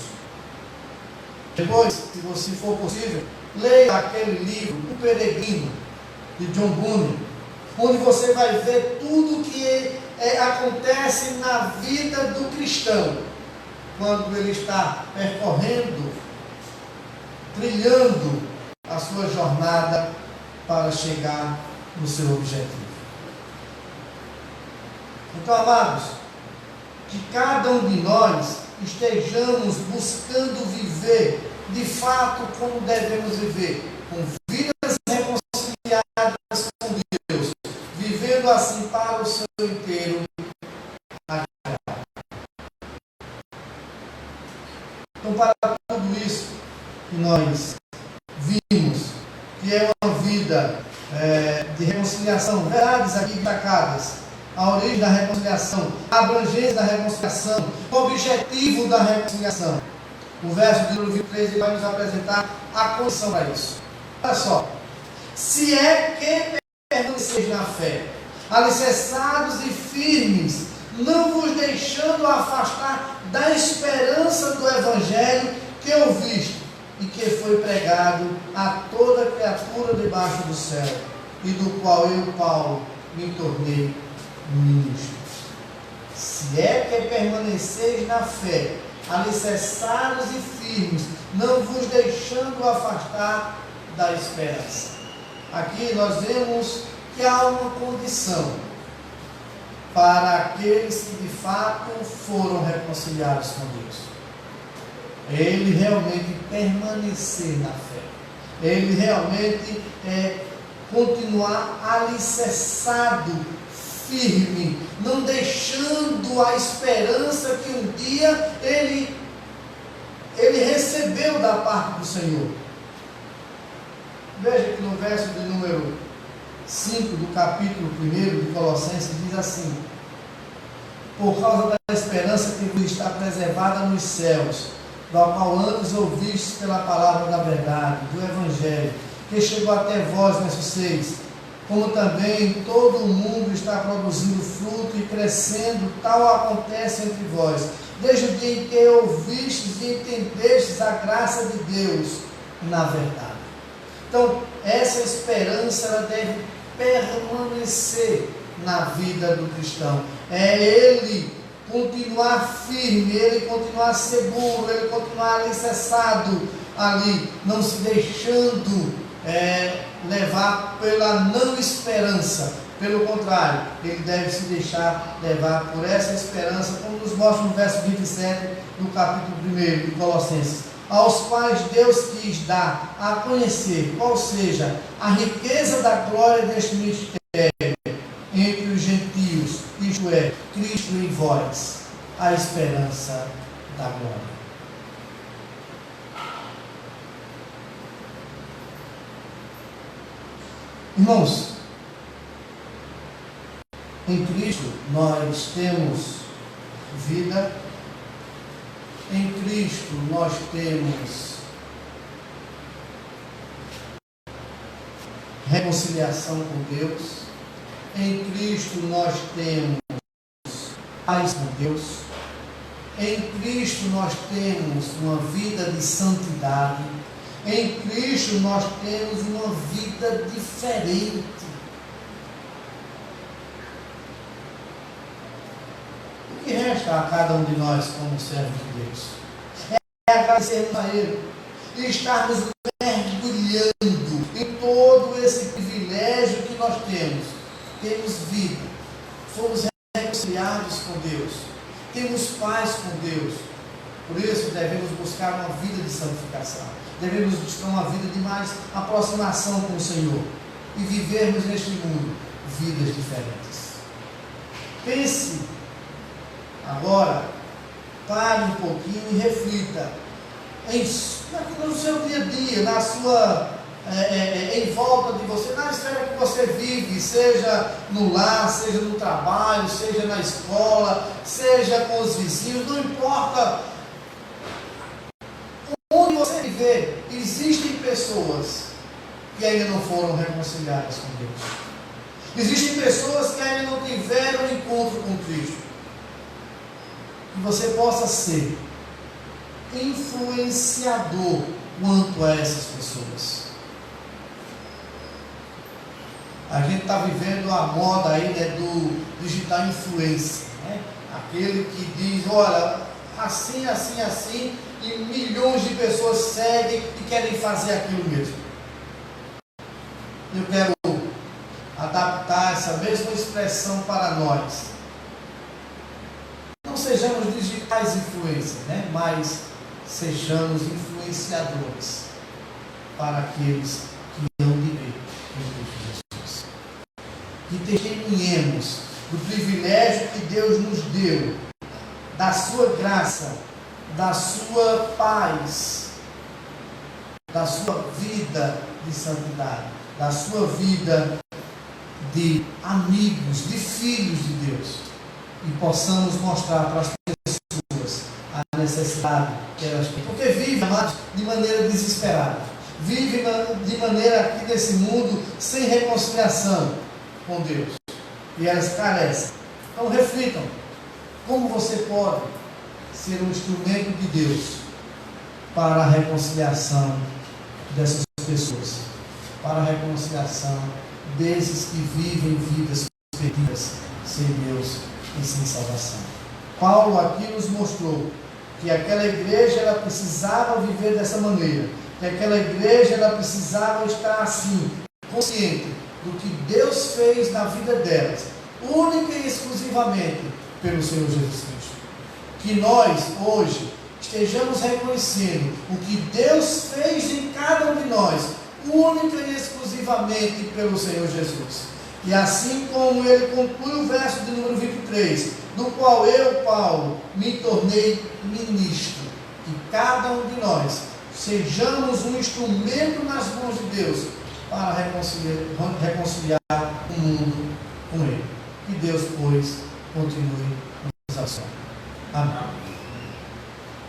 Depois, se você for possível, leia aquele livro, O Peregrino, de John Bunyan, onde você vai ver tudo o que acontece na vida do cristão, quando ele está percorrendo, trilhando a sua jornada para chegar no seu objetivo. Então, amados, que cada um de nós estejamos buscando viver de fato como devemos viver, com vidas reconciliadas com Deus, vivendo assim para o seu inteiro agrado. Então, para tudo isso que nós vimos, que é uma vida de reconciliação, verdades aqui destacadas, a origem da reconciliação, a abrangência da reconciliação, o objetivo da reconciliação. O verso de número 23 vai nos apresentar a condição para isso. Olha só, se é que permaneceis na fé, alicerçados e firmes, não vos deixando afastar da esperança do Evangelho que ouviste e que foi pregado a toda criatura debaixo do céu, e do qual eu, Paulo, me tornei ministro. Se é que permaneceis na fé, alicerçados e firmes, não vos deixando afastar da esperança. Aqui nós vemos que há uma condição para aqueles que de fato foram reconciliados com Deus. Ele realmente permanecer na fé. Ele realmente continuar alicerçado, firme, não deixando a esperança que um dia ele recebeu da parte do Senhor. Veja que no verso de número 5 do capítulo 1 de Colossenses diz assim: por causa da esperança que vos está preservada nos céus, da qual antes ouvistes pela palavra da verdade, do Evangelho, que chegou até vós, verso 6, como também todo o mundo está produzindo fruto e crescendo, tal acontece entre vós, desde o dia em que ouvistes e entendestes a graça de Deus na verdade. Então, essa esperança ela deve permanecer na vida do cristão. É ele continuar firme, ele continuar seguro, ele continuar alicerçado ali, não se deixando levar pela não esperança. Pelo contrário, ele deve se deixar levar por essa esperança, como nos mostra no verso 27 do capítulo 1 de Colossenses, aos quais Deus quis dar a conhecer, qual seja a riqueza da glória deste mistério entre os gentios, isto é, Cristo em vós, a esperança da glória. Irmãos, em Cristo nós temos vida, em Cristo nós temos reconciliação com Deus, em Cristo nós temos paz com Deus, em Cristo nós temos uma vida de santidade, em Cristo nós temos uma vida diferente. O que resta a cada um de nós como servos de Deus? É agradecermos a Ele e estarmos mergulhando em todo esse privilégio que nós temos. Temos vida, fomos reconciliados com Deus, temos paz com Deus. Por isso devemos buscar uma vida de santificação, devemos buscar uma vida de mais aproximação com o Senhor e vivermos neste mundo vidas diferentes. Pense agora, pare um pouquinho e reflita no seu dia a dia, na sua em volta de você, na esfera que você vive, seja no lar, seja no trabalho, seja na escola, seja com os vizinhos, não importa onde você viver, existem pessoas que ainda não foram reconciliadas com Deus. Existem pessoas que ainda não tiveram encontro com Cristo. Que você possa ser influenciador quanto a essas pessoas. A gente está vivendo a moda aí, do digital influencer, né? Aquele que diz, olha, assim, assim, assim, e milhões de pessoas seguem e querem fazer aquilo mesmo. Eu quero adaptar essa mesma expressão para nós. Não sejamos digitais mais influência, né? Mas sejamos influenciadores para aqueles que hão de ver em Cristo Jesus. Que testemunhemos do privilégio que Deus nos deu, da sua graça, da sua paz, da sua vida de santidade, da sua vida de amigos, de filhos de Deus, e possamos mostrar para as pessoas a necessidade que elas têm, porque vivem, amados, de maneira desesperada, vivem de maneira aqui nesse mundo sem reconciliação com Deus, e elas carecem. Então reflitam, como você pode ser um instrumento de Deus para a reconciliação dessas pessoas, para a reconciliação desses que vivem vidas perdidas sem Deus e sem salvação. Paulo aqui nos mostrou que aquela igreja ela precisava viver dessa maneira, que aquela igreja ela precisava estar assim, consciente do que Deus fez na vida delas, única e exclusivamente pelo Senhor Jesus Cristo. Que nós hoje estejamos reconhecendo o que Deus fez em cada um de nós, única e exclusivamente pelo Senhor Jesus. E assim como ele conclui o verso de número 23, do qual eu, Paulo, me tornei ministro, que cada um de nós sejamos um instrumento nas mãos de Deus para reconciliar o mundo com Ele. Que Deus, pois, continue